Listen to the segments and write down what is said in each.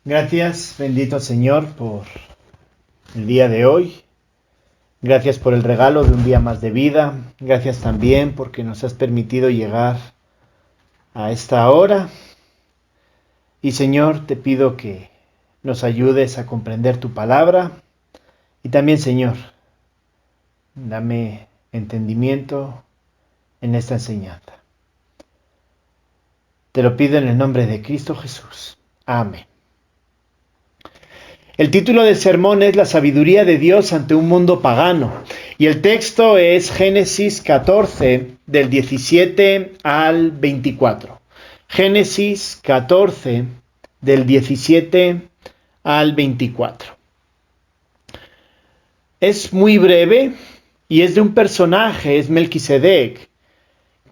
Gracias, bendito Señor, por el día de hoy. Gracias por el regalo de un día más de vida. Gracias también porque nos has permitido llegar a esta hora. Y Señor, te pido que nos ayudes a comprender tu palabra. Y también, Señor, dame entendimiento en esta enseñanza. Te lo pido en el nombre de Cristo Jesús. Amén. El título del sermón es La sabiduría de Dios ante un mundo pagano. Y el texto es Génesis 14, del 17 al 24. Génesis 14, del 17 al 24. Es muy breve y es de un personaje, es Melquisedec,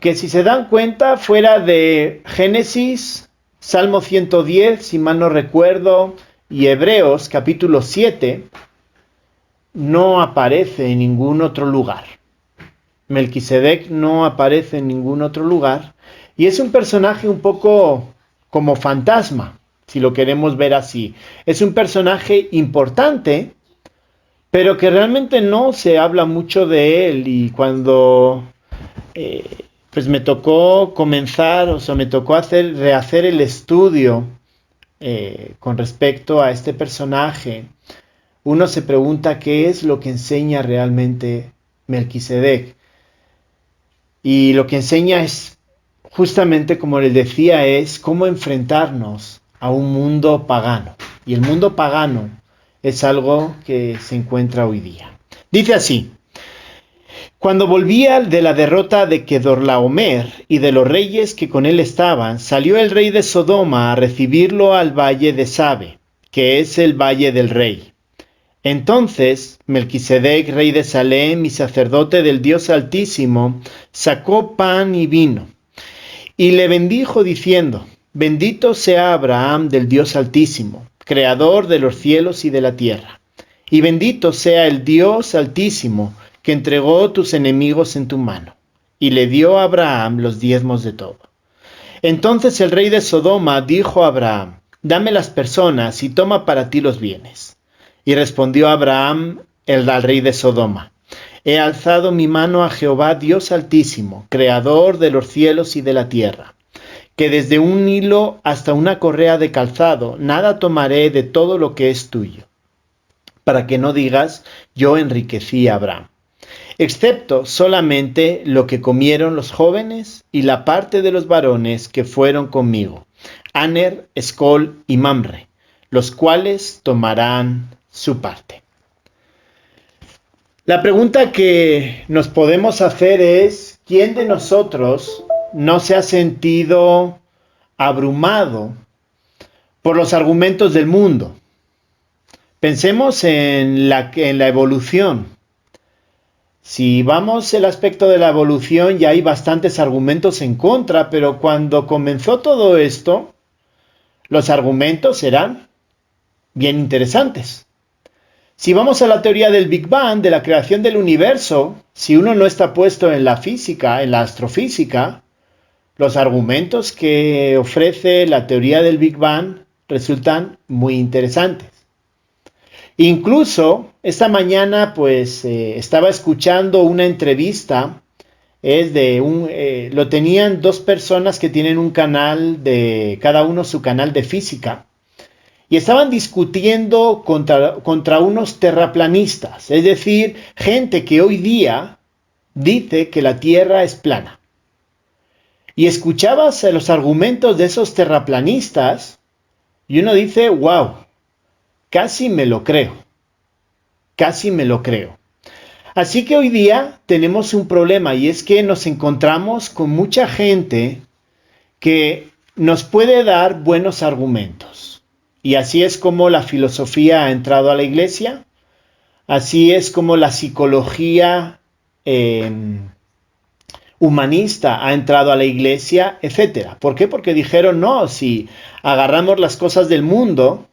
que si se dan cuenta, fuera de Génesis, Salmo 110, si mal no recuerdo, y Hebreos capítulo 7, no aparece en ningún otro lugar. Melquisedec no aparece en ningún otro lugar y es un personaje un poco como fantasma, si lo queremos ver así. Es un personaje importante, pero que realmente no se habla mucho de él, y cuando pues me tocó comenzar, me tocó rehacer el estudio con respecto a este personaje, uno se pregunta qué es lo que enseña realmente Melquisedec. Y lo que enseña es, justamente como les decía, es cómo enfrentarnos a un mundo pagano. Y el mundo pagano es algo que se encuentra hoy día. Dice así: cuando volvía de la derrota de Kedorlaomer y de los reyes que con él estaban, salió el rey de Sodoma a recibirlo al valle de Sabe, que es el valle del rey. Entonces Melquisedec, rey de Salem y sacerdote del Dios Altísimo, sacó pan y vino, y le bendijo diciendo: bendito sea Abraham del Dios Altísimo, creador de los cielos y de la tierra, y bendito sea el Dios Altísimo, que entregó tus enemigos en tu mano, y le dio a Abraham los diezmos de todo. Entonces el rey de Sodoma dijo a Abraham: dame las personas y toma para ti los bienes. Y respondió Abraham al rey de Sodoma: he alzado mi mano a Jehová Dios Altísimo, creador de los cielos y de la tierra, que desde un hilo hasta una correa de calzado nada tomaré de todo lo que es tuyo, para que no digas: yo enriquecí a Abraham, excepto solamente lo que comieron los jóvenes y la parte de los varones que fueron conmigo, Aner, Escol y Mamre, los cuales tomarán su parte. La pregunta que nos podemos hacer es: ¿quién de nosotros no se ha sentido abrumado por los argumentos del mundo? Pensemos en la evolución. Si vamos el aspecto de la evolución, ya hay bastantes argumentos en contra, pero cuando comenzó todo esto, los argumentos eran bien interesantes. Si vamos a la teoría del Big Bang, de la creación del universo, si uno no está puesto en la física, en la astrofísica, los argumentos que ofrece la teoría del Big Bang resultan muy interesantes. Incluso esta mañana estaba escuchando una entrevista, lo tenían dos personas que tienen un canal cada uno su canal de física, y estaban discutiendo contra unos terraplanistas, es decir, gente que hoy día dice que la Tierra es plana. Y escuchabas los argumentos de esos terraplanistas y uno dice: wow, casi me lo creo, casi me lo creo. Así que hoy día tenemos un problema, y es que nos encontramos con mucha gente que nos puede dar buenos argumentos. Y así es como la filosofía ha entrado a la iglesia, así es como la psicología humanista ha entrado a la iglesia, etc. ¿Por qué? Porque dijeron: no, si agarramos las cosas del mundo,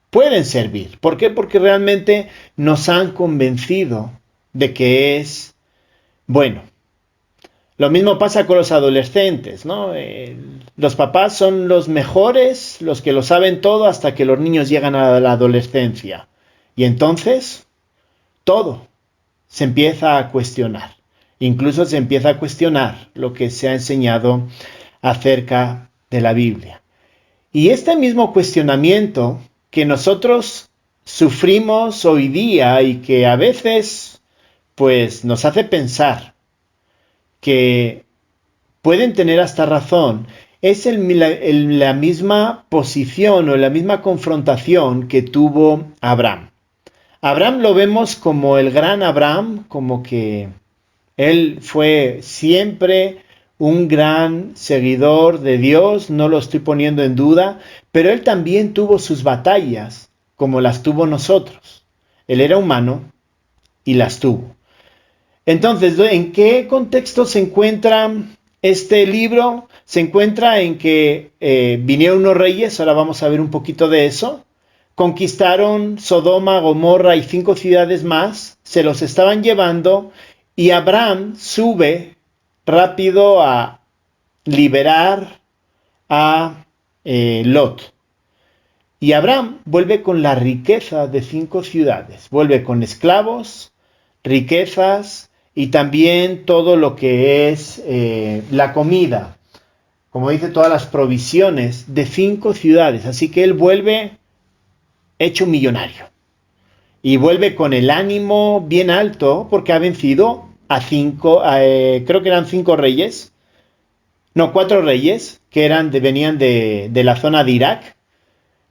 pueden servir. ¿Por qué? Porque realmente nos han convencido de que es bueno. Lo mismo pasa con los adolescentes, ¿no? Los papás son los mejores, los que lo saben todo hasta que los niños llegan a la adolescencia. Y entonces, todo se empieza a cuestionar. Incluso se empieza a cuestionar lo que se ha enseñado acerca de la Biblia. Y este mismo cuestionamiento que nosotros sufrimos hoy día y que a veces pues nos hace pensar que pueden tener hasta razón, es la misma posición o la misma confrontación que tuvo Abraham. Abraham lo vemos como el gran Abraham, como que él fue siempre un gran seguidor de Dios, no lo estoy poniendo en duda, pero él también tuvo sus batallas, como las tuvo nosotros. Él era humano y las tuvo. Entonces, ¿en qué contexto se encuentra este libro? Se encuentra en que vinieron unos reyes, ahora vamos a ver un poquito de eso, conquistaron Sodoma, Gomorra y 5 ciudades más, se los estaban llevando y Abraham sube rápido a liberar a Lot. Y Abraham vuelve con la riqueza de 5 ciudades, vuelve con esclavos, riquezas y también todo lo que es la comida, como dice, todas las provisiones de 5 ciudades. Así que él vuelve hecho millonario y vuelve con el ánimo bien alto porque ha vencido a 5, creo que eran 5 reyes, no, 4 reyes que venían de la zona de Irak.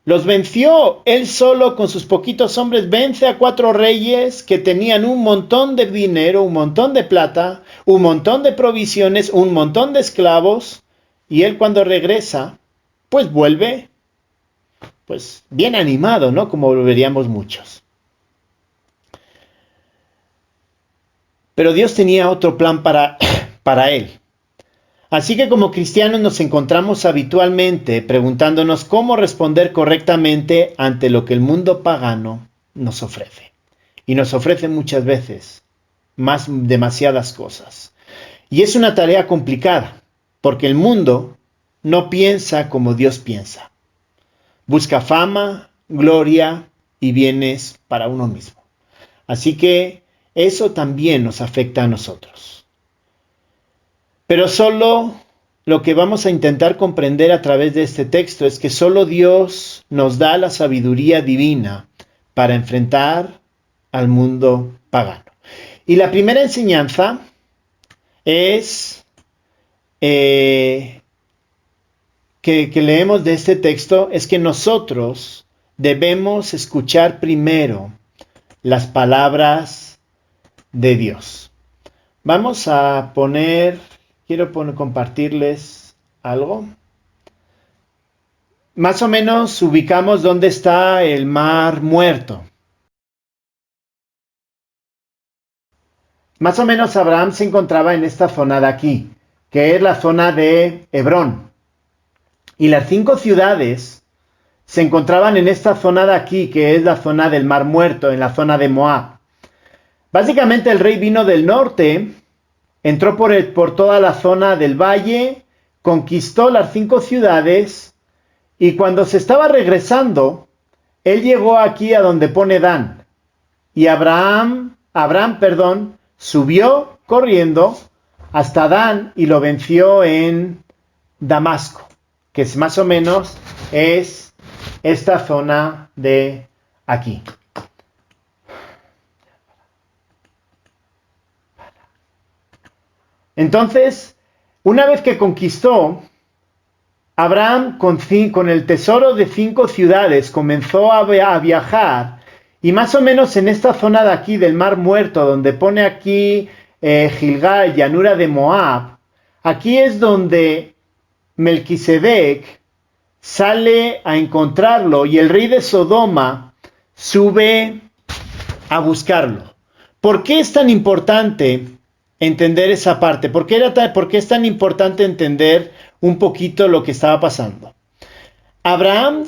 Los venció él solo con sus poquitos hombres, vence a 4 reyes que tenían un montón de dinero, un montón de plata, un montón de provisiones, un montón de esclavos, y él cuando regresa, pues vuelve, pues bien animado, ¿no? Como veríamos muchos. Pero Dios tenía otro plan para él. Así que como cristianos nos encontramos habitualmente preguntándonos cómo responder correctamente ante lo que el mundo pagano nos ofrece. Y nos ofrece muchas veces demasiadas cosas. Y es una tarea complicada, porque el mundo no piensa como Dios piensa. Busca fama, gloria y bienes para uno mismo. Así que eso también nos afecta a nosotros. Pero solo lo que vamos a intentar comprender a través de este texto es que solo Dios nos da la sabiduría divina para enfrentar al mundo pagano. Y la primera enseñanza es que leemos de este texto es que nosotros debemos escuchar primero las palabras de Dios. Vamos a quiero compartirles algo. Más o menos ubicamos dónde está el Mar Muerto. Más o menos Abraham se encontraba en esta zona de aquí, que es la zona de Hebrón. Y las 5 ciudades se encontraban en esta zona de aquí, que es la zona del Mar Muerto, en la zona de Moab. Básicamente el rey vino del norte, entró por toda la zona del valle, conquistó las 5 ciudades y cuando se estaba regresando, él llegó aquí a donde pone Dan. Y Abraham, subió corriendo hasta Dan y lo venció en Damasco, que es más o menos es esta zona de aquí. Entonces, una vez que conquistó, Abraham con el tesoro de 5 ciudades comenzó a viajar y más o menos en esta zona de aquí del Mar Muerto, donde pone aquí Gilgal, llanura de Moab, aquí es donde Melquisedec sale a encontrarlo y el rey de Sodoma sube a buscarlo. ¿Por qué es tan importante entender esa parte? ¿Por qué es tan importante entender un poquito lo que estaba pasando? Abraham,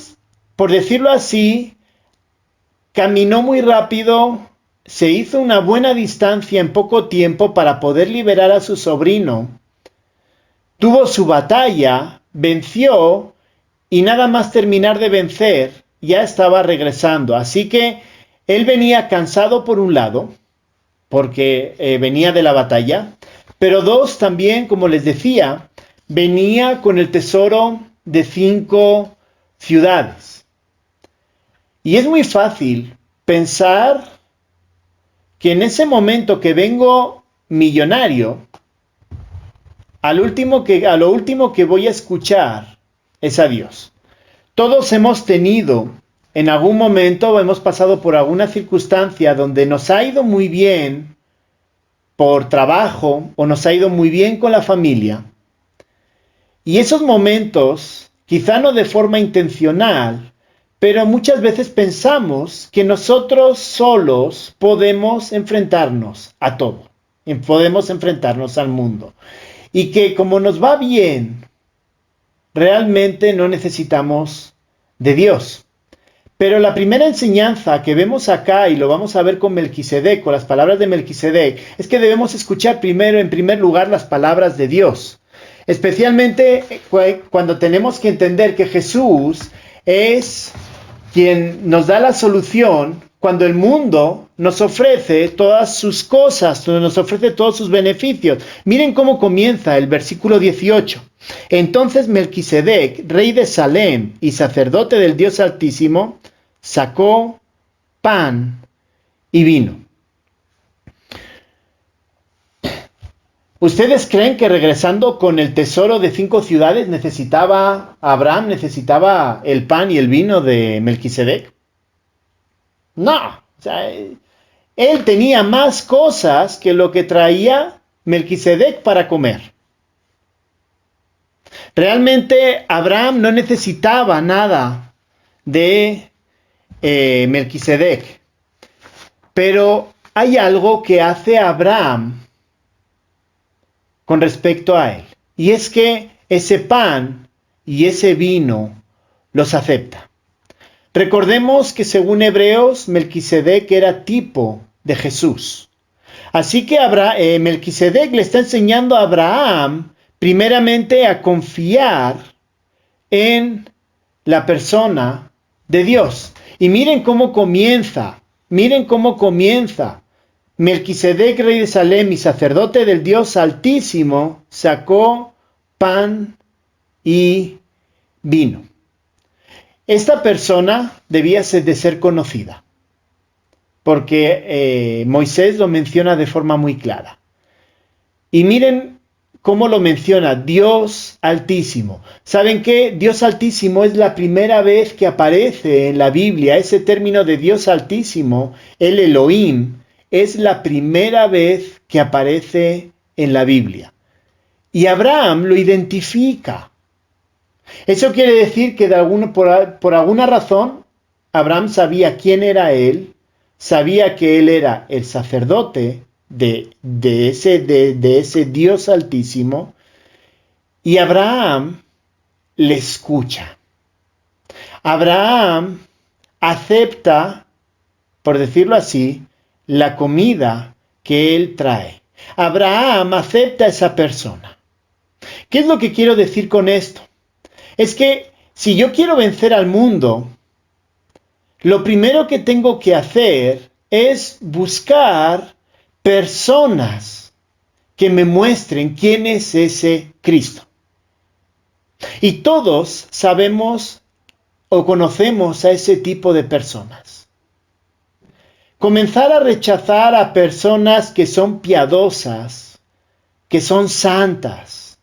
por decirlo así, caminó muy rápido, se hizo una buena distancia en poco tiempo para poder liberar a su sobrino tuvo su batalla, venció y nada más terminar de vencer, ya estaba regresando. Así que él venía cansado por un lado, porque venía de la batalla, pero dos, también, como les decía, venía con el tesoro de 5 ciudades. Y es muy fácil pensar que en ese momento que vengo millonario, a lo último que voy a escuchar es a Dios. Todos hemos tenido, en algún momento, hemos pasado por alguna circunstancia donde nos ha ido muy bien por trabajo o nos ha ido muy bien con la familia. Y esos momentos, quizá no de forma intencional, pero muchas veces pensamos que nosotros solos podemos enfrentarnos a todo, podemos enfrentarnos al mundo. Y que como nos va bien, realmente no necesitamos de Dios. Pero la primera enseñanza que vemos acá, y lo vamos a ver con Melquisedec, con las palabras de Melquisedec, es que debemos escuchar primero, en primer lugar, las palabras de Dios. Especialmente cuando tenemos que entender que Jesús es quien nos da la solución cuando el mundo nos ofrece todas sus cosas, nos ofrece todos sus beneficios. Miren cómo comienza el versículo 18. Entonces Melquisedec, rey de Salem y sacerdote del Dios Altísimo, sacó pan y vino. ¿Ustedes creen que regresando con el tesoro de 5 ciudades Abraham necesitaba el pan y el vino de Melquisedec? No, o sea, él tenía más cosas que lo que traía Melquisedec para comer. Realmente Abraham no necesitaba nada de Melquisedec, pero hay algo que hace Abraham con respecto a él, y es que ese pan y ese vino los acepta. Recordemos que según Hebreos, Melquisedec era tipo de Jesús. Así que Melquisedec le está enseñando a Abraham primeramente a confiar en la persona de Dios. Y miren cómo comienza. Melquisedec, rey de Salem y sacerdote del Dios Altísimo, sacó pan y vino. Esta persona debía de ser conocida, porque Moisés lo menciona de forma muy clara. Y miren cómo lo menciona, Dios Altísimo. ¿Saben qué? Dios Altísimo es la primera vez que aparece en la Biblia. Ese término de Dios Altísimo, el Elohim, es la primera vez que aparece en la Biblia. Y Abraham lo identifica. Eso quiere decir que por alguna razón Abraham sabía quién era él, sabía que él era el sacerdote de ese Dios Altísimo, y Abraham le escucha. Abraham acepta, por decirlo así, la comida que él trae. Abraham acepta a esa persona. ¿Qué es lo que quiero decir con esto? Es que si yo quiero vencer al mundo, lo primero que tengo que hacer es buscar personas que me muestren quién es ese Cristo. Y todos sabemos o conocemos a ese tipo de personas. Comenzar a rechazar a personas que son piadosas, que son santas,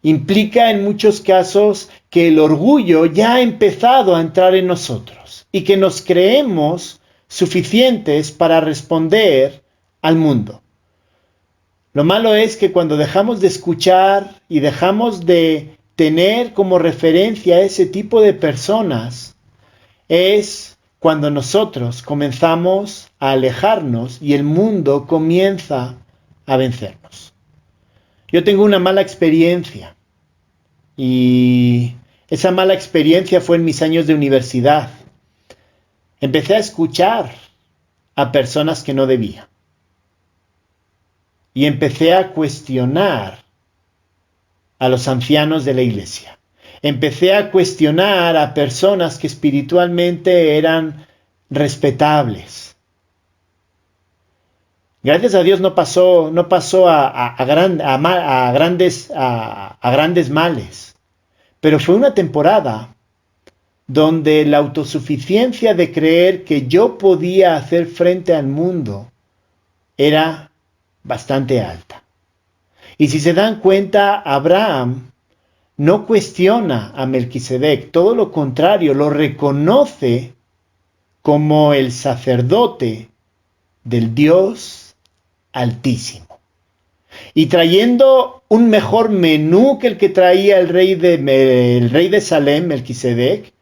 implica en muchos casos que el orgullo ya ha empezado a entrar en nosotros y que nos creemos suficientes para responder al mundo. Lo malo es que cuando dejamos de escuchar y dejamos de tener como referencia a ese tipo de personas, es cuando nosotros comenzamos a alejarnos y el mundo comienza a vencernos. Yo tengo una mala experiencia y esa mala experiencia fue en mis años de universidad. Empecé a escuchar a personas que no debía. Y empecé a cuestionar a los ancianos de la iglesia. Empecé a cuestionar a personas que espiritualmente eran respetables. Gracias a Dios no pasó a grandes males, pero fue una temporada donde la autosuficiencia de creer que yo podía hacer frente al mundo era bastante alta. Y si se dan cuenta, Abraham no cuestiona a Melquisedec, todo lo contrario, lo reconoce como el sacerdote del Dios Altísimo. Y trayendo un mejor menú que el que traía el rey de Salem, Melquisedec,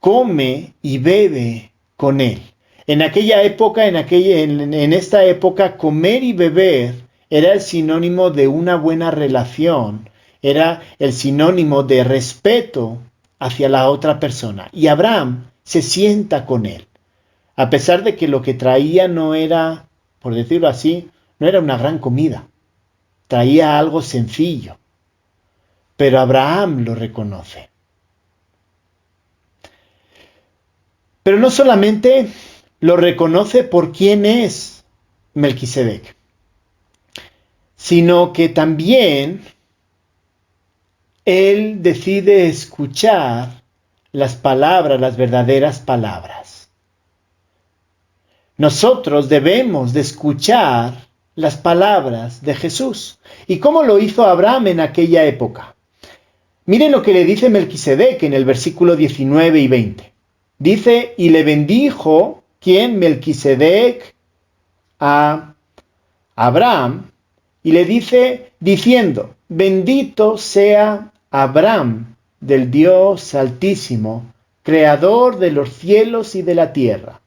come y bebe con él. En aquella época, en esta época, comer y beber era el sinónimo de una buena relación, era el sinónimo de respeto hacia la otra persona. Y Abraham se sienta con él, a pesar de que lo que traía no era, por decirlo así, no era una gran comida, traía algo sencillo, pero Abraham lo reconoce. Pero no solamente lo reconoce por quién es Melquisedec, sino que también él decide escuchar las palabras, las verdaderas palabras. Nosotros debemos de escuchar las palabras de Jesús. ¿Y cómo lo hizo Abraham en aquella época? Miren lo que le dice Melquisedec en el versículo 19 y 20. Dice, y le bendijo, ¿quién? Melquisedec a Abraham, y le dice, diciendo, bendito sea Abraham del Dios Altísimo, creador de los cielos y de la tierra.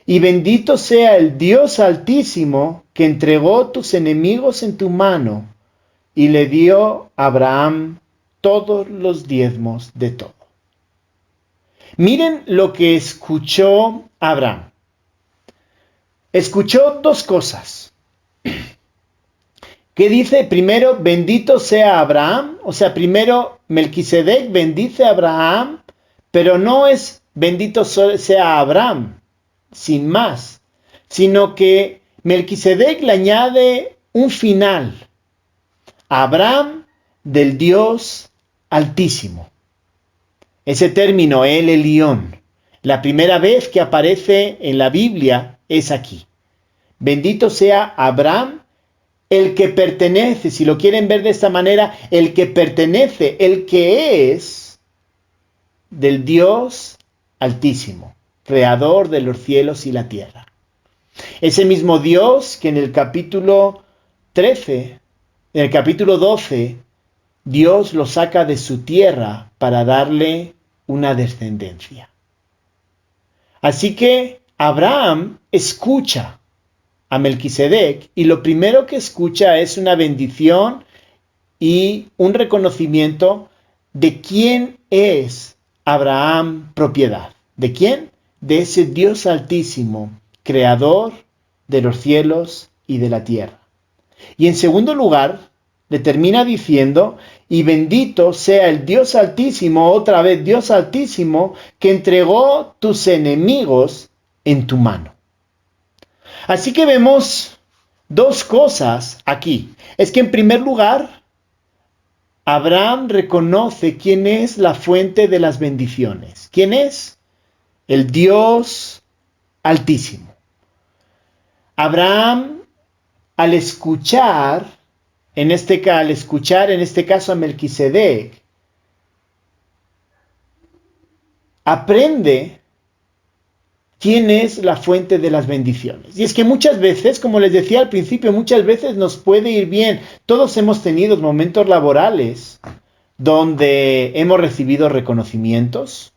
Y bendito sea el Dios Altísimo que entregó tus enemigos en tu mano, y le dio a Abraham todos los diezmos de todo. Miren lo que escuchó Abraham. Escuchó dos cosas. ¿Qué dice? Primero, bendito sea Abraham. O sea, primero Melquisedec bendice a Abraham, pero no es bendito sea Abraham, sin más, sino que Melquisedec le añade un final. Abraham del Dios Altísimo. Ese término, El Elión, la primera vez que aparece en la Biblia es aquí. Bendito sea Abraham, el que pertenece, si lo quieren ver de esta manera, el que pertenece, el que es del Dios Altísimo, creador de los cielos y la tierra. Ese mismo Dios que en el capítulo 13, en el capítulo 12, Dios lo saca de su tierra para darle una descendencia. Así que Abraham escucha a Melquisedec y lo primero que escucha es una bendición y un reconocimiento de quién es Abraham propiedad. ¿De quién? De ese Dios Altísimo, creador de los cielos y de la tierra. Y en segundo lugar, le termina diciendo, y bendito sea el Dios Altísimo, otra vez Dios Altísimo, que entregó tus enemigos en tu mano. Así que vemos dos cosas aquí. Es que en primer lugar, Abraham reconoce quién es la fuente de las bendiciones. ¿Quién es? El Dios Altísimo. Abraham, al escuchar en este caso a Melquisedec, aprende quién es la fuente de las bendiciones. Y es que muchas veces, como les decía al principio, muchas veces nos puede ir bien. Todos hemos tenido momentos laborales donde hemos recibido reconocimientos,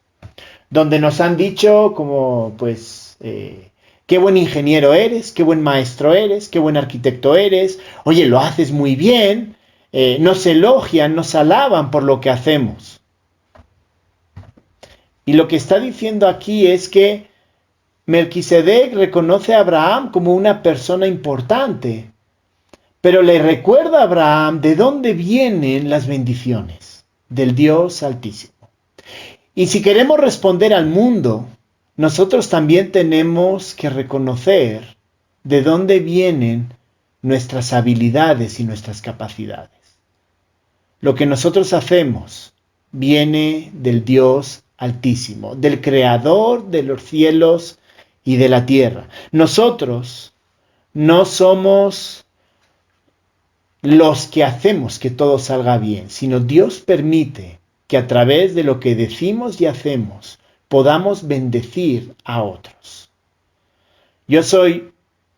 donde nos han dicho como, qué buen ingeniero eres, qué buen maestro eres, qué buen arquitecto eres, oye, lo haces muy bien, nos elogian, nos alaban por lo que hacemos. Y lo que está diciendo aquí es que Melquisedec reconoce a Abraham como una persona importante, Pero le recuerda a Abraham de dónde vienen las bendiciones del Dios Altísimo. Y si queremos responder al mundo, nosotros también tenemos que reconocer de dónde vienen nuestras habilidades y nuestras capacidades. Lo que nosotros hacemos viene del Dios Altísimo, del Creador de los cielos y de la tierra. Nosotros no somos los que hacemos que todo salga bien, sino Dios permite que a través de lo que decimos y hacemos podamos bendecir a otros. Yo soy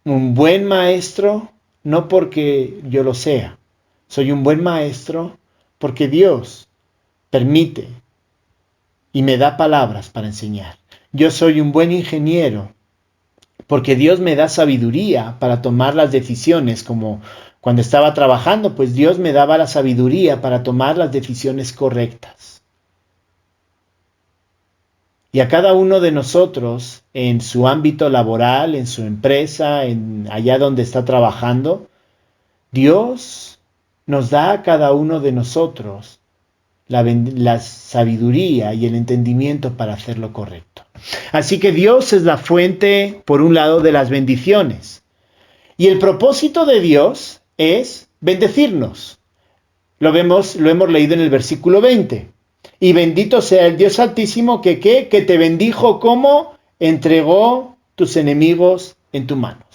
un buen maestro no porque yo lo sea, soy un buen maestro porque Dios permite y me da palabras para enseñar. Yo soy un buen ingeniero porque Dios me da sabiduría para tomar las decisiones, como cuando estaba trabajando, pues Dios me daba la sabiduría para tomar las decisiones correctas. Y a cada uno de nosotros, en su ámbito laboral, en su empresa, allá donde está trabajando, Dios nos da a cada uno de nosotros la sabiduría y el entendimiento para hacer lo correcto. Así que Dios es la fuente, por un lado, de las bendiciones. Y el propósito de Dios es bendecirnos. Lo hemos leído en el versículo 20. Y bendito sea el Dios Altísimo que te bendijo como entregó tus enemigos en tus manos.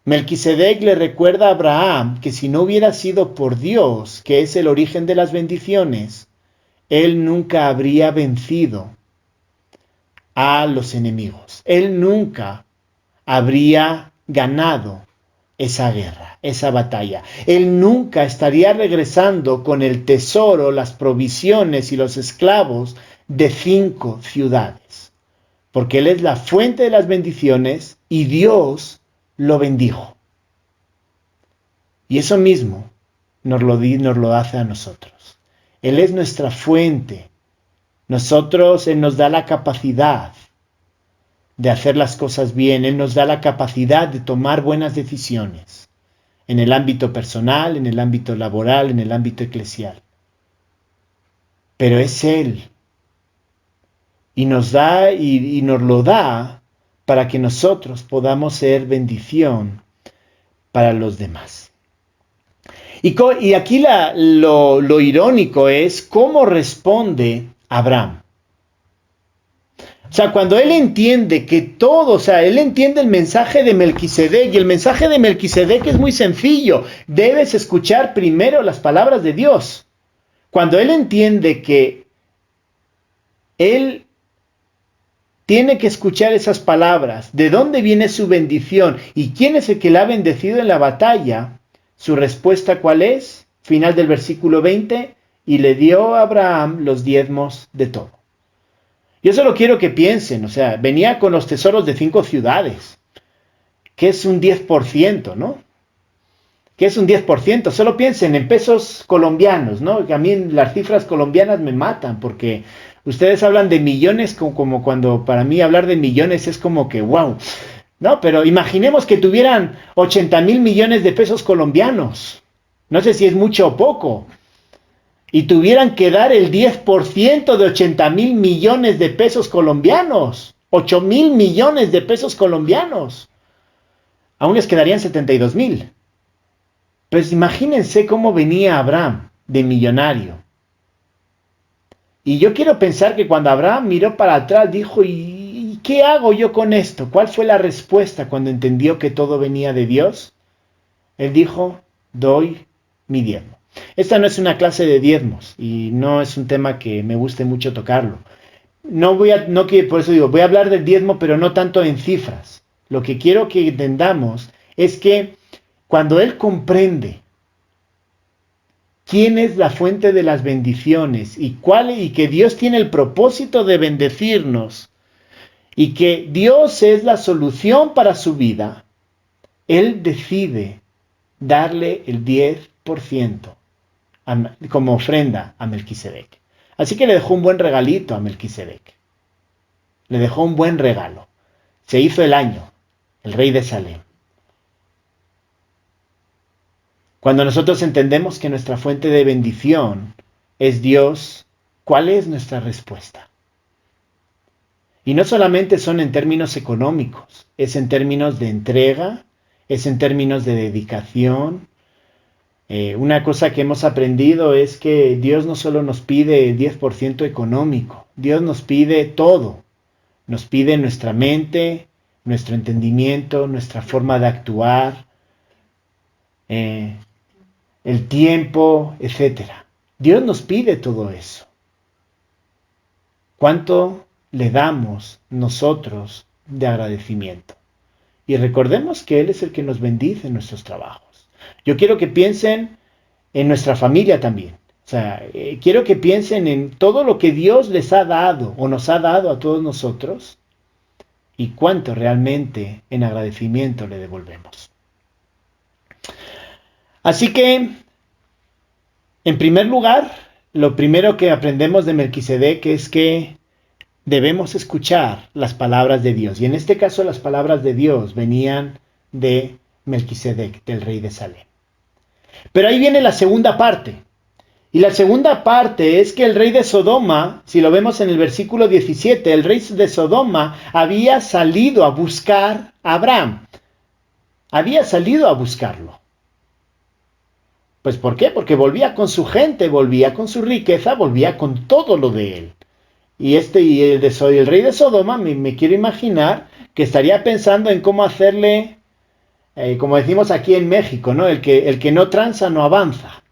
Melquisedec le recuerda a Abraham que si no hubiera sido por Dios, que es el origen de las bendiciones, él nunca habría vencido a los enemigos. Él nunca habría ganado esa guerra, esa batalla. Él nunca estaría regresando con el tesoro, las provisiones y los esclavos de 5 ciudades. Porque Él es la fuente de las bendiciones y Dios lo bendijo. Y eso mismo nos lo hace a nosotros. Él es nuestra fuente. Él nos da la capacidad de hacer las cosas bien. Él nos da la capacidad de tomar buenas decisiones en el ámbito personal, en el ámbito laboral, en el ámbito eclesial. Pero es Él. Y nos lo da para que nosotros podamos ser bendición para los demás. Y aquí lo irónico es cómo responde Abraham. O sea, cuando él entiende que todo, él entiende el mensaje de Melquisedec, y el mensaje de Melquisedec es muy sencillo. Debes escuchar primero las palabras de Dios. Cuando él entiende que él tiene que escuchar esas palabras, de dónde viene su bendición y quién es el que la ha bendecido en la batalla, su respuesta ¿cuál es? Final del versículo 20, y le dio a Abraham los diezmos de todo. Yo solo quiero que piensen, venía con los tesoros de 5 ciudades, que es un 10%, ¿no? Que es un 10%, solo piensen en pesos colombianos, ¿no? Que a mí las cifras colombianas me matan, porque ustedes hablan de millones como cuando para mí hablar de millones es como que wow, ¿no? Pero imaginemos que tuvieran 80,000 millones de pesos colombianos, no sé si es mucho o poco, y tuvieran que dar el 10% de 80,000 millones de pesos colombianos, 8,000 millones de pesos colombianos, aún les quedarían 72,000. Pues imagínense cómo venía Abraham de millonario. Y yo quiero pensar que cuando Abraham miró para atrás dijo, ¿y qué hago yo con esto? ¿Cuál fue la respuesta cuando entendió que todo venía de Dios? Él dijo, doy mi diezmo. Esta no es una clase de diezmos y no es un tema que me guste mucho tocarlo. Por eso digo, voy a hablar del diezmo, pero no tanto en cifras. Lo que quiero que entendamos es que cuando él comprende quién es la fuente de las bendiciones y que Dios tiene el propósito de bendecirnos y que Dios es la solución para su vida, él decide darle el 10% como ofrenda a Melquisedec. Así que le dejó un buen regalito a Melquisedec. Le dejó un buen regalo. Se hizo el año, el rey de Salem. Cuando nosotros entendemos que nuestra fuente de bendición es Dios, ¿cuál es nuestra respuesta? Y no solamente son en términos económicos, es en términos de entrega, es en términos de dedicación. Una cosa que hemos aprendido es que Dios no solo nos pide el 10% económico, Dios nos pide todo. Nos pide nuestra mente, nuestro entendimiento, nuestra forma de actuar, el tiempo, etc. Dios nos pide todo eso. ¿Cuánto le damos nosotros de agradecimiento? Y recordemos que Él es el que nos bendice en nuestros trabajos. Yo quiero que piensen en nuestra familia también. O sea, quiero que piensen en todo lo que Dios les ha dado o nos ha dado a todos nosotros y cuánto realmente en agradecimiento le devolvemos. Así que, en primer lugar, lo primero que aprendemos de Melquisedec es que debemos escuchar las palabras de Dios. Y en este caso las palabras de Dios venían de Melquisedec, del rey de Salem. Pero ahí viene la segunda parte. Y la segunda parte es que el rey de Sodoma, si lo vemos en el versículo 17, el rey de Sodoma había salido a buscar a Abraham. Había salido a buscarlo. Pues ¿por qué? Porque volvía con su gente, volvía con su riqueza, volvía con todo lo de él. Y el rey de Sodoma, me quiero imaginar que estaría pensando en cómo hacerle, como decimos aquí en México, ¿no? El que no tranza no avanza.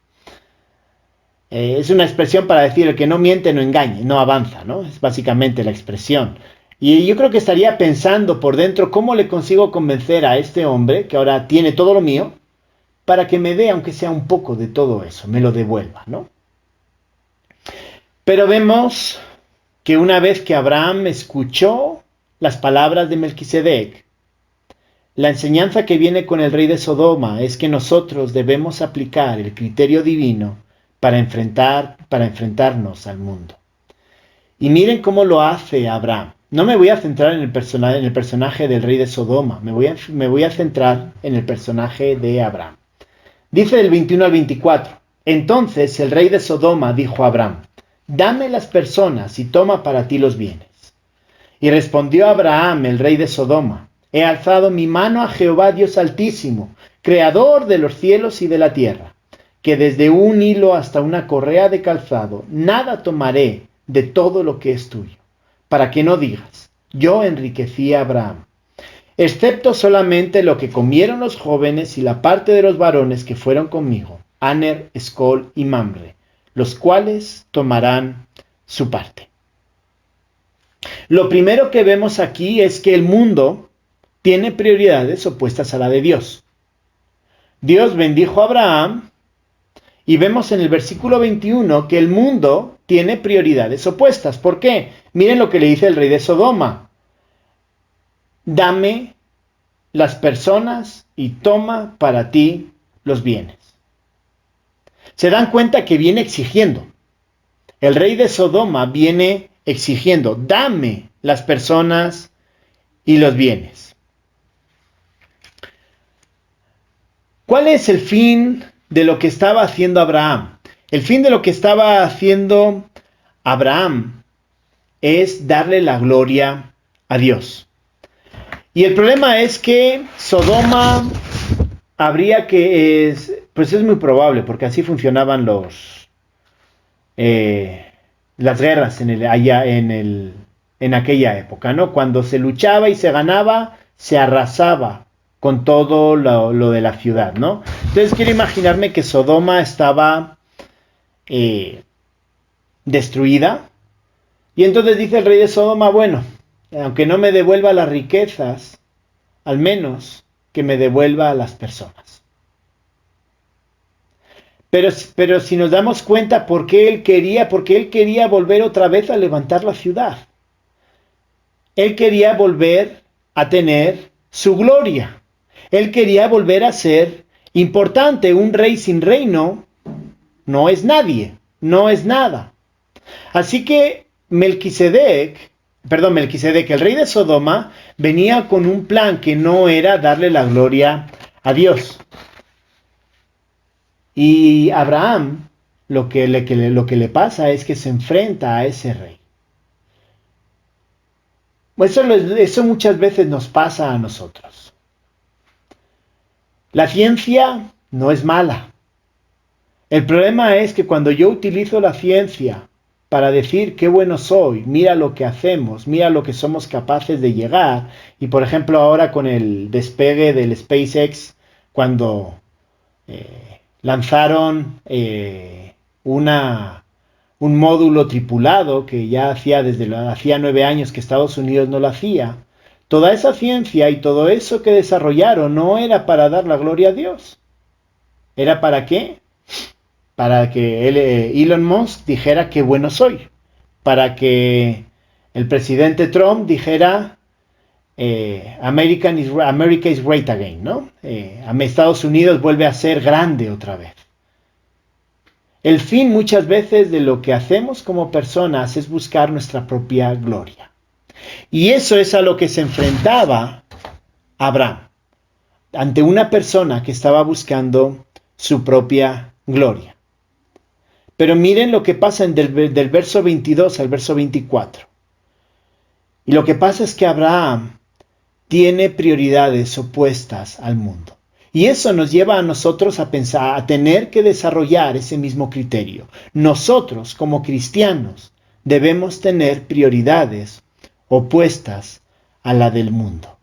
Es una expresión para decir el que no miente no engañe, no avanza, ¿no? Es básicamente la expresión. Y yo creo que estaría pensando por dentro cómo le consigo convencer a este hombre, que ahora tiene todo lo mío, para que me dé, aunque sea un poco de todo eso, me lo devuelva, ¿no? Pero vemos que una vez que Abraham escuchó las palabras de Melquisedec, la enseñanza que viene con el rey de Sodoma es que nosotros debemos aplicar el criterio divino para enfrentarnos al mundo. Y miren cómo lo hace Abraham. No me voy a centrar en el personaje del rey de Sodoma, me voy a centrar en el personaje de Abraham. Dice del 21 al 24, entonces el rey de Sodoma dijo a Abraham, dame las personas y toma para ti los bienes. Y respondió Abraham, el rey de Sodoma, he alzado mi mano a Jehová Dios Altísimo, creador de los cielos y de la tierra, que desde un hilo hasta una correa de calzado, nada tomaré de todo lo que es tuyo, para que no digas, yo enriquecí a Abraham, excepto solamente lo que comieron los jóvenes y la parte de los varones que fueron conmigo, Aner, Escol y Mamre, los cuales tomarán su parte. Lo primero que vemos aquí es que el mundo tiene prioridades opuestas a la de Dios. Dios bendijo a Abraham y vemos en el versículo 21 que el mundo tiene prioridades opuestas. ¿Por qué? Miren lo que le dice el rey de Sodoma. Dame las personas y toma para ti los bienes. Se dan cuenta que viene exigiendo. El rey de Sodoma viene exigiendo, dame las personas y los bienes. ¿Cuál es el fin de lo que estaba haciendo Abraham? El fin de lo que estaba haciendo Abraham es darle la gloria a Dios. Y el problema es que Sodoma pues es muy probable, porque así funcionaban las guerras en aquella época, ¿no? Cuando se luchaba y se ganaba, se arrasaba con todo lo de la ciudad, ¿no? Entonces quiero imaginarme que Sodoma estaba destruida, y entonces dice el rey de Sodoma, bueno, aunque no me devuelva las riquezas, al menos que me devuelva a las personas. Pero si nos damos cuenta porque él quería volver otra vez a levantar la ciudad. Él quería volver a tener su gloria. Él quería volver a ser importante. Un rey sin reino no es nadie, no es nada. Así que Melquisedec, el rey de Sodoma, venía con un plan que no era darle la gloria a Dios. Y Abraham, lo que le pasa es que se enfrenta a ese rey. Eso muchas veces nos pasa a nosotros. La ciencia no es mala. El problema es que cuando yo utilizo la ciencia para decir qué bueno soy, mira lo que hacemos, mira lo que somos capaces de llegar, y por ejemplo ahora con el despegue del SpaceX, cuando lanzaron un módulo tripulado que ya hacía 9 años que Estados Unidos no lo hacía, toda esa ciencia y todo eso que desarrollaron no era para dar la gloria a Dios. ¿Era para qué? Para que Elon Musk dijera qué bueno soy. Para que el presidente Trump dijera America is great again, ¿no? Estados Unidos vuelve a ser grande otra vez. El fin muchas veces de lo que hacemos como personas es buscar nuestra propia gloria. Y eso es a lo que se enfrentaba Abraham, ante una persona que estaba buscando su propia gloria. Pero miren lo que pasa del verso 22 al verso 24. Y lo que pasa es que Abraham tiene prioridades opuestas al mundo. Y eso nos lleva a nosotros a pensar, a tener que desarrollar ese mismo criterio. Nosotros, como cristianos, debemos tener prioridades opuestas a la del mundo.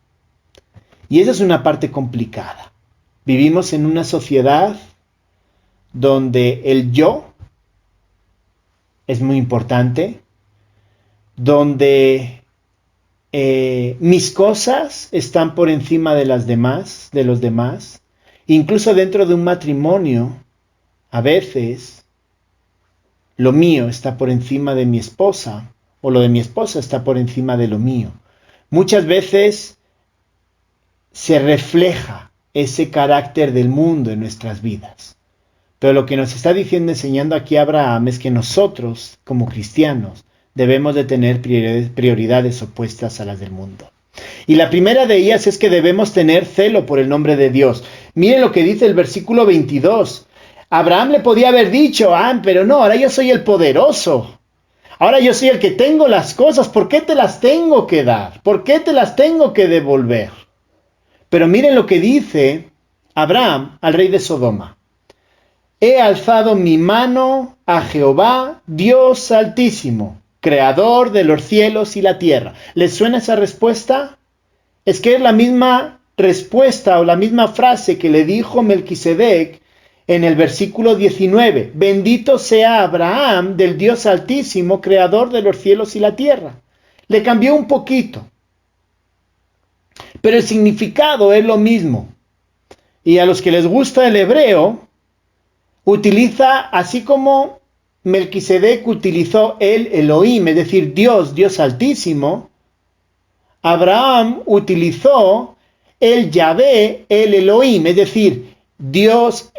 Y esa es una parte complicada. Vivimos en una sociedad donde el yo es muy importante, donde mis cosas están por encima de los demás. Incluso dentro de un matrimonio, a veces lo mío está por encima de mi esposa, o lo de mi esposa está por encima de lo mío. Muchas veces se refleja ese carácter del mundo en nuestras vidas. Pero lo que nos está diciendo, enseñando aquí Abraham, es que nosotros, como cristianos, debemos de tener prioridades opuestas a las del mundo. Y la primera de ellas es que debemos tener celo por el nombre de Dios. Miren lo que dice el versículo 22. Abraham le podía haber dicho, pero no, ahora yo soy el poderoso. Ahora yo soy el que tengo las cosas. ¿Por qué te las tengo que dar? ¿Por qué te las tengo que devolver? Pero miren lo que dice Abraham al rey de Sodoma. He alzado mi mano a Jehová, Dios Altísimo, creador de los cielos y la tierra. ¿Les suena esa respuesta? Es que es la misma respuesta o la misma frase que le dijo Melquisedec en el versículo 19. Bendito sea Abraham del Dios Altísimo, creador de los cielos y la tierra. Le cambió un poquito, pero el significado es lo mismo. Y a los que les gusta el hebreo, utiliza, así como Melquisedec utilizó el Elohim, es decir, Dios Altísimo, Abraham utilizó el Yahvé, el Elohim, es decir, Dios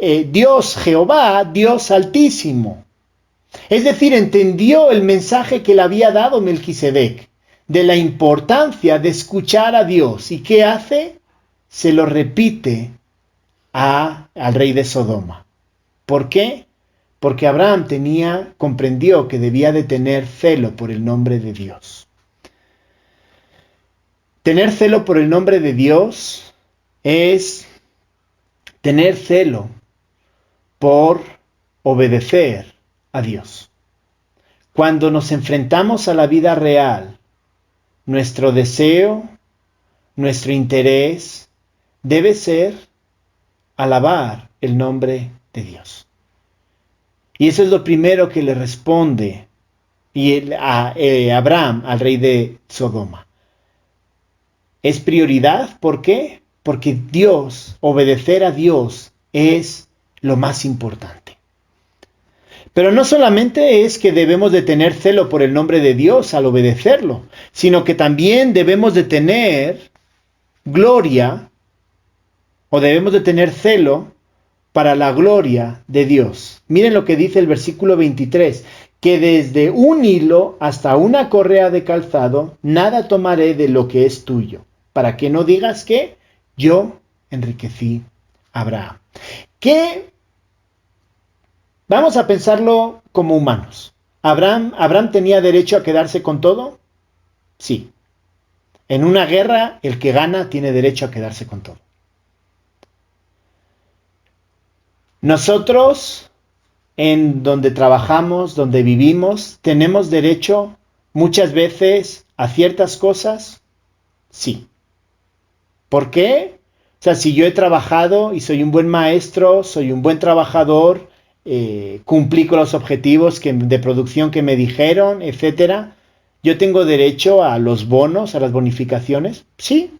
Jehová, Dios Altísimo. Es decir, entendió el mensaje que le había dado Melquisedec de la importancia de escuchar a Dios. ¿Y qué hace? Se lo repite al rey de Sodoma. ¿Por qué? Porque Abraham comprendió que debía de tener celo por el nombre de Dios. Tener celo por el nombre de Dios es tener celo por obedecer a Dios. Cuando nos enfrentamos a la vida real, nuestro deseo, nuestro interés debe ser alabar el nombre de Dios. Y eso es lo primero que le responde a Abraham, al rey de Sodoma. Es prioridad, ¿por qué? Porque obedecer a Dios es lo más importante. Pero no solamente es que debemos de tener celo por el nombre de Dios al obedecerlo, sino que también debemos de tener gloria, o debemos de tener celo para la gloria de Dios. Miren lo que dice el versículo 23, que desde un hilo hasta una correa de calzado, nada tomaré de lo que es tuyo, para que no digas que yo enriquecí a Abraham. ¿Qué Vamos a pensarlo como humanos. ¿Abraham tenía derecho a quedarse con todo? Sí. En una guerra, el que gana tiene derecho a quedarse con todo. Nosotros, en donde trabajamos, donde vivimos, tenemos derecho muchas veces a ciertas cosas. Sí. ¿Por qué? O sea, si yo he trabajado y soy un buen maestro, soy un buen trabajador, cumplí con los objetivos de producción que me dijeron, etcétera, ¿yo tengo derecho a los bonos, a las bonificaciones? Sí.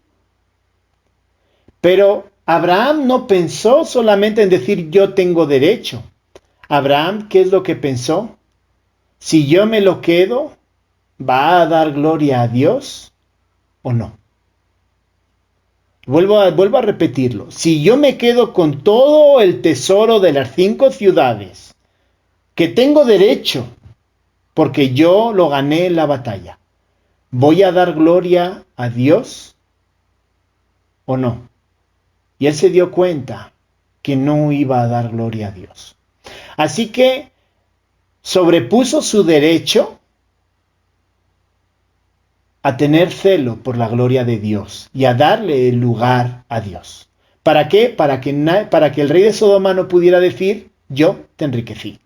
Pero Abraham no pensó solamente en decir yo tengo derecho. Abraham, ¿qué es lo que pensó? Si yo me lo quedo, ¿va a dar gloria a Dios o no? Vuelvo a repetirlo. Si yo me quedo con todo el tesoro de las 5 ciudades, que tengo derecho, porque yo lo gané en la batalla, ¿voy a dar gloria a Dios o no? Y él se dio cuenta que no iba a dar gloria a Dios. Así que sobrepuso su derecho a tener celo por la gloria de Dios y a darle el lugar a Dios. ¿Para qué? Para que el rey de Sodoma no pudiera decir, yo te enriquecí.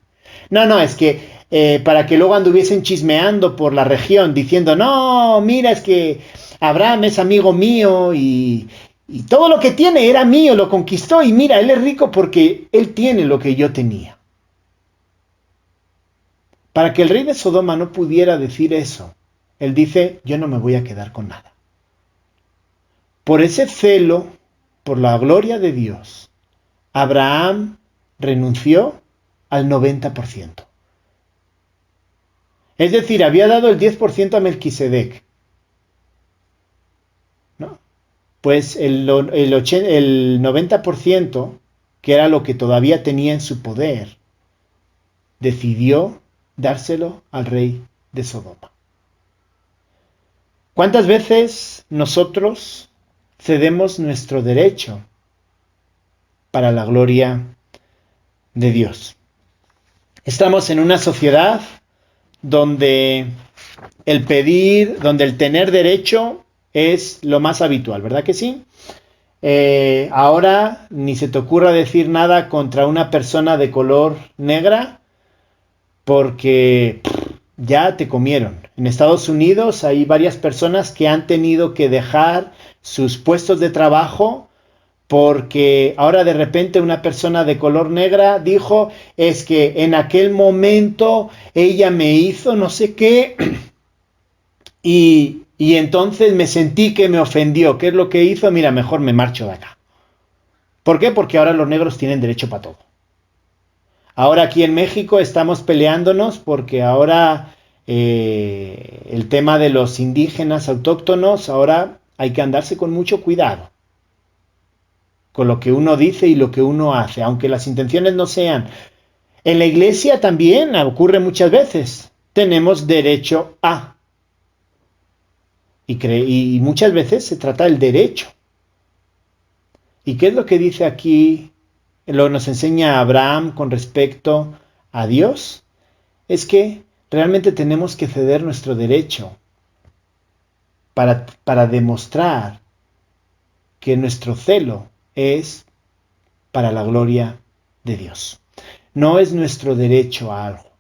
No, es que para que luego anduviesen chismeando por la región diciendo, no, mira, es que Abraham es amigo mío y todo lo que tiene era mío, lo conquistó y mira, él es rico porque él tiene lo que yo tenía. Para que el rey de Sodoma no pudiera decir eso, él dice, yo no me voy a quedar con nada. Por ese celo, por la gloria de Dios, Abraham renunció al 90%. Es decir, había dado el 10% a Melquisedec, ¿no? Pues el 90%, que era lo que todavía tenía en su poder, decidió dárselo al rey de Sodoma. ¿Cuántas veces nosotros cedemos nuestro derecho para la gloria de Dios? Estamos en una sociedad donde donde el tener derecho es lo más habitual, ¿verdad que sí? Ahora ni se te ocurra decir nada contra una persona de color negra porque ya te comieron. En Estados Unidos hay varias personas que han tenido que dejar sus puestos de trabajo porque ahora de repente una persona de color negra dijo, es que en aquel momento ella me hizo no sé qué y entonces me sentí que me ofendió. ¿Qué es lo que hizo? Mira, mejor me marcho de acá. ¿Por qué? Porque ahora los negros tienen derecho para todo. Ahora aquí en México estamos peleándonos porque ahora el tema de los indígenas autóctonos, ahora hay que andarse con mucho cuidado con lo que uno dice y lo que uno hace, aunque las intenciones no sean. En la iglesia también ocurre muchas veces. Tenemos derecho a. Y muchas veces se trata del derecho. ¿Y qué es lo que dice aquí? Lo nos enseña Abraham con respecto a Dios. Es que realmente tenemos que ceder nuestro derecho para demostrar que nuestro celo es para la gloria de Dios. No es nuestro derecho a algo,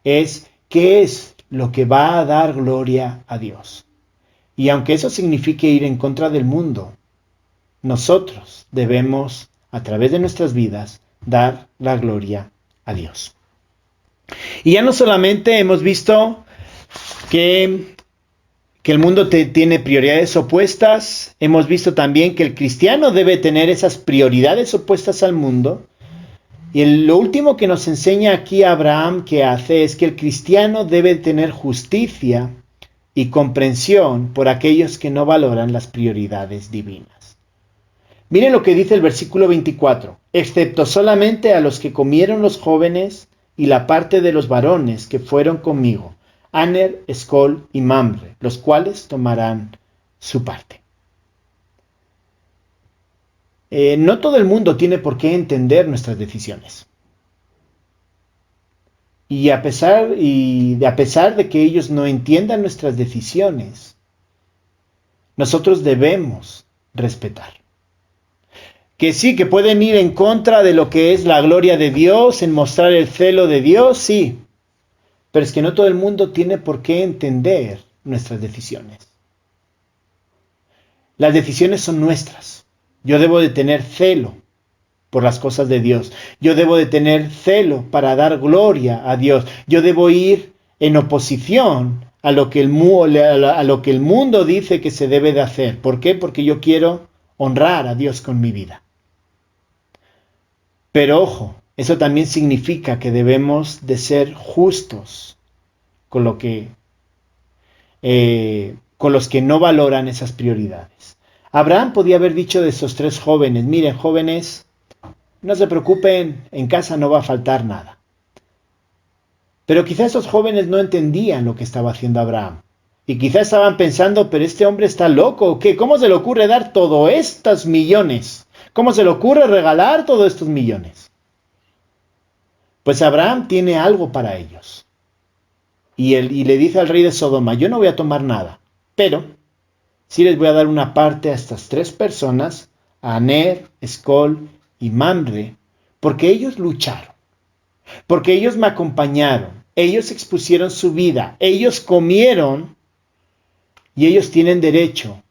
es qué es lo que va a dar gloria a Dios. Y aunque eso signifique ir en contra del mundo, nosotros debemos, a través de nuestras vidas, dar la gloria a Dios. Y ya no solamente hemos visto que el mundo tiene prioridades opuestas, hemos visto también que el cristiano debe tener esas prioridades opuestas al mundo. Y lo último que nos enseña aquí Abraham que hace es que el cristiano debe tener justicia y comprensión por aquellos que no valoran las prioridades divinas. Miren lo que dice el versículo 24, excepto solamente a los que comieron los jóvenes y la parte de los varones que fueron conmigo, Aner, Escol y Mamre, los cuales tomarán su parte. No todo el mundo tiene por qué entender nuestras decisiones. a pesar de que ellos no entiendan nuestras decisiones, nosotros debemos respetar. Que sí, que pueden ir en contra de lo que es la gloria de Dios, en mostrar el celo de Dios, sí. Pero es que no todo el mundo tiene por qué entender nuestras decisiones. Las decisiones son nuestras. Yo debo de tener celo por las cosas de Dios. Yo debo de tener celo para dar gloria a Dios. Yo debo ir en oposición a lo que el mundo dice que se debe de hacer. ¿Por qué? Porque yo quiero honrar a Dios con mi vida. Pero ojo, eso también significa que debemos de ser justos con los que no valoran esas prioridades. Abraham podía haber dicho de esos 3 jóvenes: miren, jóvenes, no se preocupen, en casa no va a faltar nada. Pero quizás esos jóvenes no entendían lo que estaba haciendo Abraham. Y quizás estaban pensando, pero este hombre está loco, ¿o qué? ¿Cómo se le ocurre dar todos estos millones? ¿Cómo se le ocurre regalar todos estos millones? Pues Abraham tiene algo para ellos. Y le dice al rey de Sodoma: yo no voy a tomar nada, pero sí les voy a dar una parte a estas 3 personas, a Aner, Escol y Mamre, porque ellos lucharon, porque ellos me acompañaron, ellos expusieron su vida, ellos comieron y ellos tienen derecho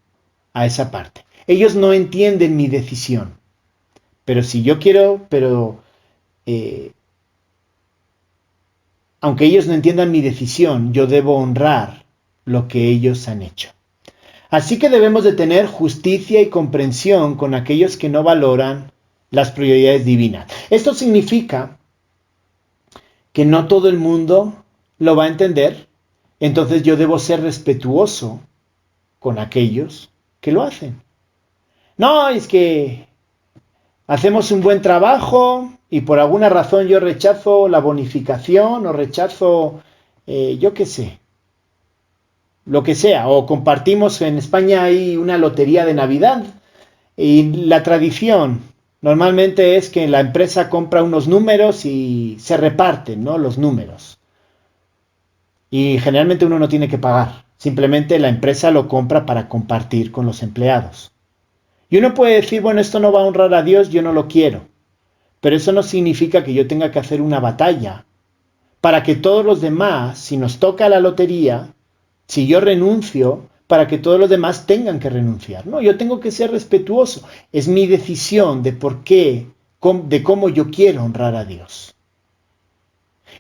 a esa parte. Ellos no entienden mi decisión, pero si yo quiero, aunque ellos no entiendan mi decisión, yo debo honrar lo que ellos han hecho. Así que debemos de tener justicia y comprensión con aquellos que no valoran las prioridades divinas. Esto significa que no todo el mundo lo va a entender, entonces yo debo ser respetuoso con aquellos que lo hacen. No, es que hacemos un buen trabajo y por alguna razón yo rechazo la bonificación o rechazo, yo qué sé, lo que sea. O compartimos, en España hay una lotería de Navidad y la tradición normalmente es que la empresa compra unos números y se reparten, ¿no?, los números. Y generalmente uno no tiene que pagar. Simplemente la empresa lo compra para compartir con los empleados. Y uno puede decir, bueno, esto no va a honrar a Dios, yo no lo quiero. Pero eso no significa que yo tenga que hacer una batalla para que todos los demás, si nos toca la lotería, si yo renuncio, para que todos los demás tengan que renunciar. No, yo tengo que ser respetuoso. Es mi decisión de por qué, de cómo yo quiero honrar a Dios.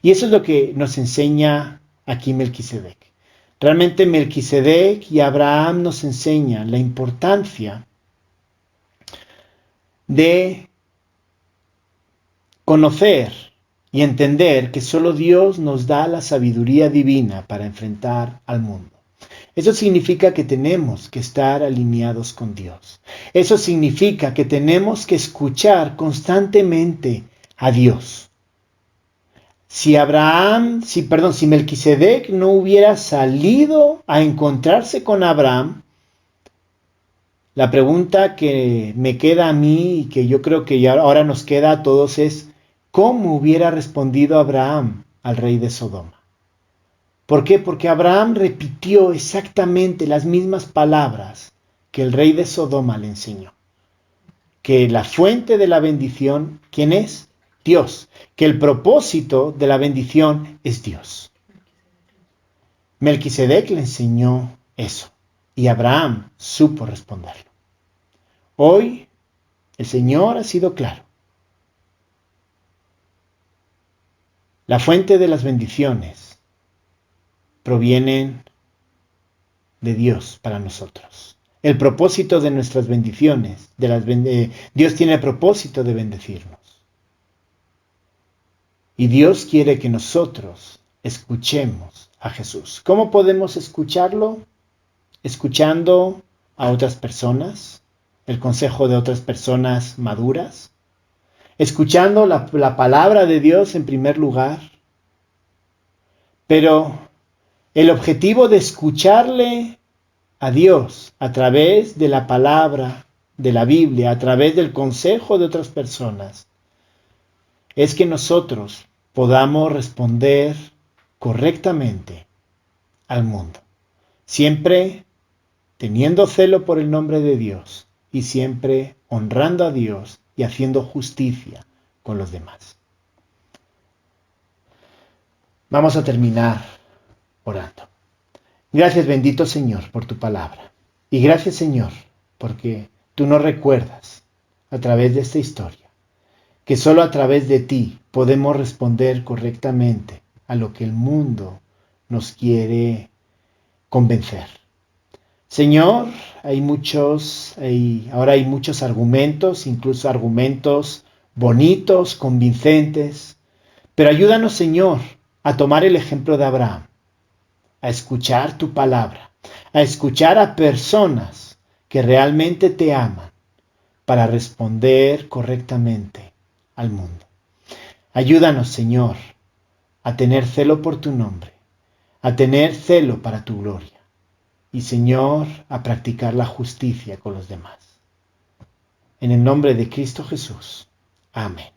Y eso es lo que nos enseña aquí Melquisedec. Realmente Melquisedec y Abraham nos enseñan la importancia de conocer y entender que solo Dios nos da la sabiduría divina para enfrentar al mundo. Eso significa que tenemos que estar alineados con Dios. Eso significa que tenemos que escuchar constantemente a Dios. Si Melquisedec no hubiera salido a encontrarse con Abraham, la pregunta que me queda a mí y que yo creo que ahora nos queda a todos es: ¿cómo hubiera respondido Abraham al rey de Sodoma? ¿Por qué? Porque Abraham repitió exactamente las mismas palabras que el rey de Sodoma le enseñó. Que la fuente de la bendición, ¿quién es? Dios. Que el propósito de la bendición es Dios. Melquisedec le enseñó eso y Abraham supo responderlo. Hoy el Señor ha sido claro. La fuente de las bendiciones provienen de Dios para nosotros. El propósito de nuestras bendiciones, Dios tiene el propósito de bendecirnos. Y Dios quiere que nosotros escuchemos a Jesús. ¿Cómo podemos escucharlo? Escuchando a otras personas, el consejo de otras personas maduras, escuchando la palabra de Dios en primer lugar. Pero el objetivo de escucharle a Dios a través de la palabra de la Biblia, a través del consejo de otras personas, es que nosotros podamos responder correctamente al mundo, siempre teniendo celo por el nombre de Dios y siempre honrando a Dios y haciendo justicia con los demás. Vamos a terminar orando. Gracias, bendito Señor, por tu palabra. Y gracias, Señor, porque tú nos recuerdas a través de esta historia que solo a través de ti podemos responder correctamente a lo que el mundo nos quiere convencer. Señor, ahora hay muchos argumentos, incluso argumentos bonitos, convincentes, pero ayúdanos, Señor, a tomar el ejemplo de Abraham, a escuchar tu palabra, a escuchar a personas que realmente te aman para responder correctamente al mundo. Ayúdanos, Señor, a tener celo por tu nombre, a tener celo para tu gloria y, Señor, a practicar la justicia con los demás. En el nombre de Cristo Jesús. Amén.